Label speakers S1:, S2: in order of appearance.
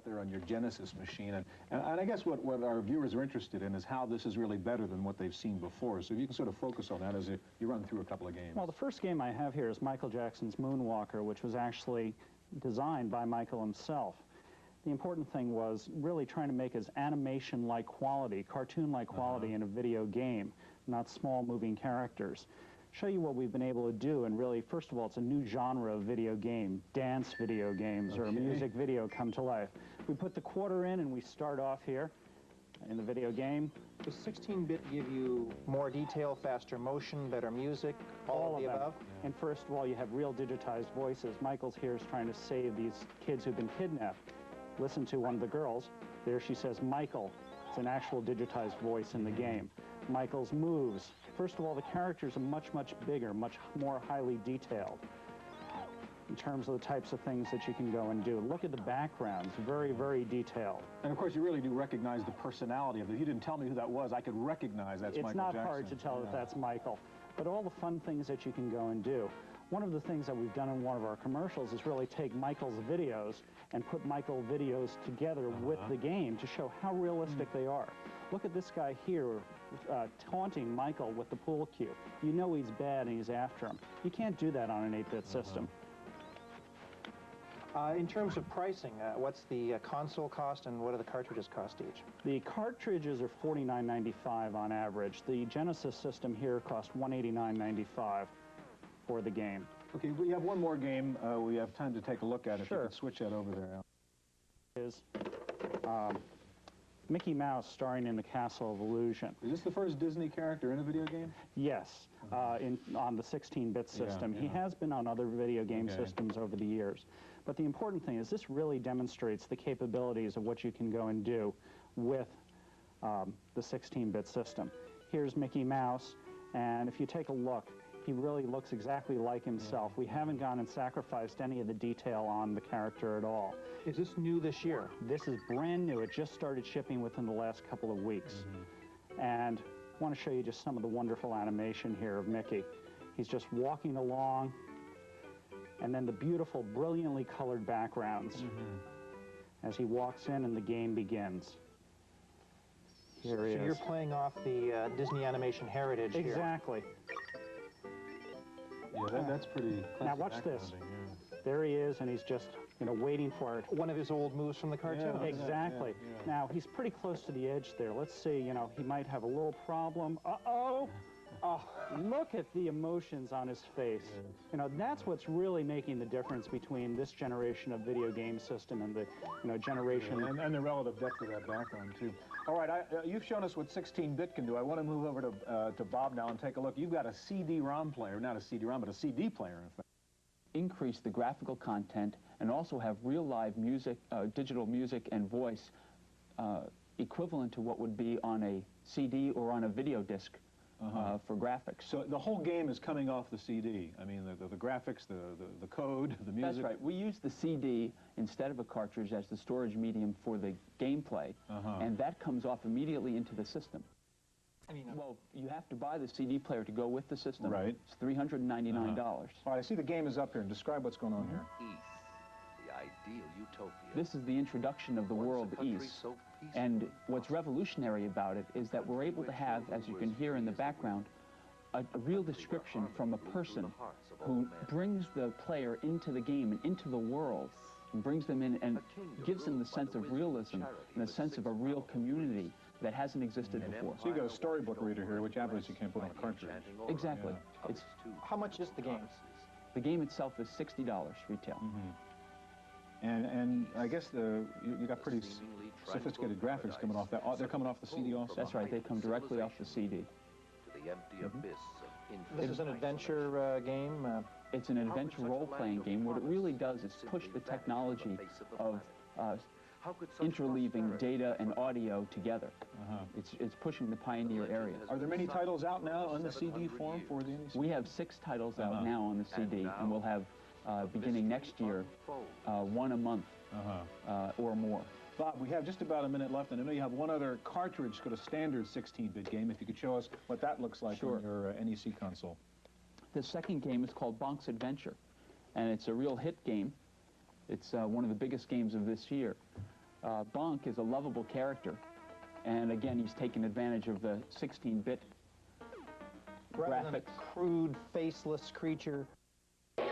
S1: there on your Genesis machine. And I guess what our viewers are interested in is how this is really better than what they've seen before. So if you can sort of focus on that as you run through a couple of games.
S2: Well, the first game I have here is Michael Jackson's Moonwalker, which was actually designed by Michael himself. The important thing was really trying to make his animation-like quality, cartoon-like quality in a video game, not small moving characters. Show you what we've been able to do, and really, first of all, it's a new genre of video game, dance video games, or music video come to life. We put the quarter in and we start off here in the video game.
S3: Does 16-bit give you more detail, faster motion, better music, all of the above?
S2: Yeah. And first of all, you have real digitized voices. Michael's here is trying to save these kids who've been kidnapped. Listen to one of the girls. There she says, Michael. It's an actual digitized voice in the game. Michael's moves. First of all, the characters are much, much bigger, much more highly detailed in terms of the types of things that you can go and do. Look at the backgrounds, very, very detailed.
S1: And of course, you really do recognize the personality of it. If you didn't tell me who that was, I could recognize that's Michael Jackson.
S2: It's not hard to tell that that's Michael, but all the fun things that you can go and do. One of the things that we've done in one of our commercials is really take Michael's videos and put Michael videos together with the game to show how realistic they are. Look at this guy here taunting Michael with the pool cue. You know he's bad and he's after him. You can't do that on an 8-bit system.
S3: In terms of pricing, what's the console cost and what do the cartridges cost each?
S2: The cartridges are $49.95 on average. The Genesis system here costs $189.95 for the game.
S1: Okay, we have one more game we have time to take a look at. If
S2: Sure.
S1: you could switch that over there, Al.
S2: Is Mickey Mouse starring in the Castle of Illusion.
S1: Is this the first Disney character in a video game?
S2: Yes, on the 16-bit system. He has been on other video game systems over the years. But the important thing is this really demonstrates the capabilities of what you can go and do with the 16-bit system. Here's Mickey Mouse, and if you take a look, he really looks exactly like himself. We haven't gone and sacrificed any of the detail on the character at all.
S3: Is this new this year?
S2: This is brand new. It just started shipping within the last couple of weeks. And I want to show you just some of the wonderful animation here of Mickey. He's just walking along, and then the beautiful, brilliantly colored backgrounds as he walks in and the game begins. Here he is.
S3: So you're playing off the Disney animation heritage here.
S2: Exactly.
S1: Yeah, that's pretty classic.
S2: Now watch this. There he is, and he's just, you know, waiting for it.
S3: One of his old moves from the cartoon?
S1: Yeah,
S2: Exactly. Now, he's pretty close to the edge there. Let's see, you know, he might have a little problem. Uh-oh! Oh, look at the emotions on his face. You know, that's what's really making the difference between this generation of video game system and the, you know, generation...
S1: And the relative depth of that background, too. All right, you've shown us what 16-bit can do. I want to move over to Bob now and take a look. You've got a CD-ROM player, not a CD-ROM, but a CD player, in fact.
S4: Increase the graphical content and also have real live music, digital music and voice equivalent to what would be on a CD or on a video disc for graphics.
S1: So the whole game is coming off the CD. I mean, the graphics, the code, the music.
S4: That's right. We use the CD instead of a cartridge as the storage medium for the gameplay, and that comes off immediately into the system.
S3: I mean,
S4: well, you have to buy the CD player to go with the system.
S1: Right.
S4: It's $399.
S1: All right, I see the game is up here. Describe what's going on here.
S5: East, the ideal utopia.
S4: This is the introduction of the world East. And what's revolutionary about it is that we're able to have, as you can hear in the background, a real description from a person who brings the player into the game and into the world, and brings them in and gives them the sense of realism and the sense of a real community that hasn't existed before.
S1: So you got a storybook reader here, which obviously you can't put on a cartridge.
S4: Exactly. It's,
S3: how much is the game?
S4: the game itself is $60 retail.
S1: And I guess you got pretty sophisticated graphics coming off that. They're coming off the CD also?
S4: That's right, they come directly off the CD.
S5: To the empty abyss of infinite.
S3: This is an adventure game?
S4: It's an adventure role-playing game. What it really does is push the technology of interleaving data and audio together. It's pushing the pioneer areas.
S1: Are there many titles out now on the CD form for the NEC?
S4: We have 6 titles out now on the CD, and we'll have, beginning next year, 1 a month or more.
S1: Bob, we have just about a minute left, and I know you have one other cartridge, got a standard 16-bit game. If you could show us what that looks like on your NEC console.
S4: The second game is called Bonk's Adventure, and it's a real hit game. It's one of the biggest games of this year. Bonk is a lovable character, and again, he's taken advantage of the 16-bit
S3: Rather than a
S4: graphics.
S3: crude, faceless creature,